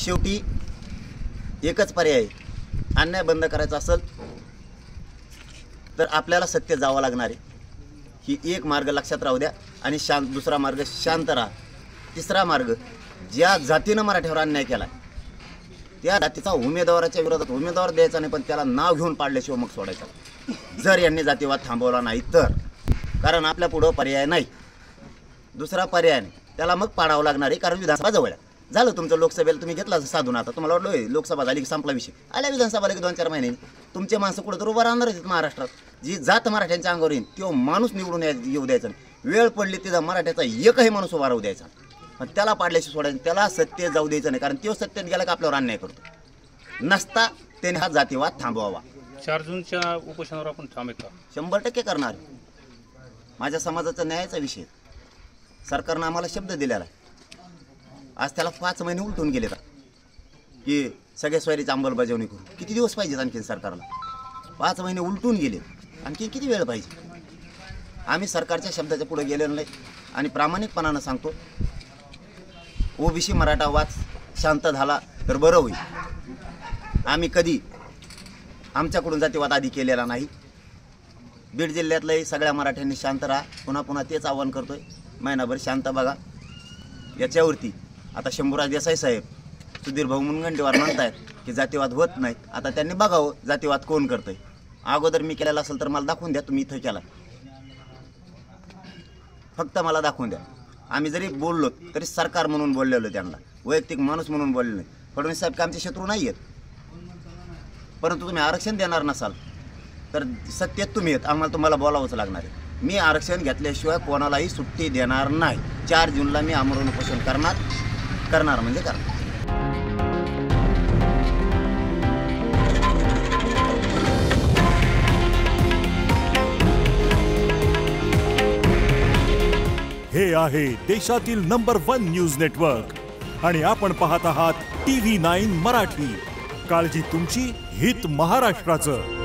शेवटी एकच पर्याय आहे, अन्याय बंद करायचा असेल तर आपल्याला सत्य जावं लागणार आहे। ही एक मार्ग लक्षात राहू द्या। आणि दुसरा मार्ग शांत राहा। तिसरा मार्ग, ज्या जातीनं मराठ्यावर अन्याय केला त्या जातीचा उमेदवाराच्या विरोधात उमेदवार द्यायचा नाही, पण त्याला नाव घेऊन पाडल्याशिवाय मग सोडायचा, जर यांनी जातीवाद थांबवला नाही तर। कारण आपल्या पुढं पर्याय नाही, दुसरा पर्याय नाही, त्याला मग पाडावं लागणार आहे। कारण विधानसभा जवळ आहे। झालं तुमचं लोकसभेला तुम्ही घेतला साधून, आता तुम्हाला वाटलं लोकसभा झाली की संपला विषय, आल्या विधानसभा की 2-4 महिने तुमचे माणसं कुठं तर उभं राहणार आहेत महाराष्ट्रात। जी जात मराठ्यांच्या अंगावर येईल तो माणूस निवडून येऊ द्यायचा नाही। वेळ पडली तिथं मराठ्याचा एकही माणूस उभा राहू द्यायचा, पण त्याला पाडल्याशी सोडायचं, त्याला सत्य जाऊ द्यायचं नाही। कारण तो सत्यात गेला का आपल्यावर अन्याय करतो नसता, त्याने हा जातीवाद थांबवावा। 4 जूनच्या उपोषणावर आपण ठाम आहे का? 100% करणार। माझ्या समाजाचा न्यायाचा विषय, सरकारनं आम्हाला शब्द दिलेला आहे। आज त्याला 5 महिने उलटून गेले की सगळ्या स्वारीची अंमलबजावणी करू। किती दिवस पाहिजेत आणखी सरकारला? 5 महिने उलटून गेले, आणखी किती वेळ पाहिजे? आम्ही सरकारच्या शब्दाच्या पुढे गेलेलो नाही आणि प्रामाणिकपणानं सांगतो, ओबीसी मराठा वाद शांत झाला तर बरं होईल। आम्ही कधी आमच्याकडून जातीवाद आधी केलेला नाही। बीड जिल्ह्यातल्याही सगळ्या मराठ्यांनी शांत राहा, पुन्हा पुन्हा तेच आवाहन करतोय। महिनाभर शांत बघा। याच्यावरती आता शंभूराज देसाई साहेब, सुधीर भाऊ मुनगंटीवार म्हणतायत की जातीवाद होत नाही। आता त्यांनी बघावं जातीवाद कोण करतंय। अगोदर मी केलेला असेल तर मला दाखवून द्या, तुम्ही इथं केला, फक्त मला दाखवून द्या। आम्ही जरी बोललो तरी सरकार म्हणून बोललेलो, त्यांना वैयक्तिक माणूस म्हणून बोलले नाही। फडणवीस साहेब का आमचे शत्रू नाही आहेत, परंतु तुम्ही आरक्षण देणार नसाल तर सत्तेत तुम्ही आहेत, आम्हाला तुम्हाला बोलावंच लागणार आहे। मी आरक्षण घेतल्याशिवाय कोणालाही सुट्टी देणार नाही। 4 जूनला मी आमरण उपोषण करणार म्हणजे करणार। हे आहे देशातील नंबर 1 न्यूज नेटवर्क आणि आपण पाहत आहात TV9 मराठी। काळजी तुमची, हित महाराष्ट्राचं।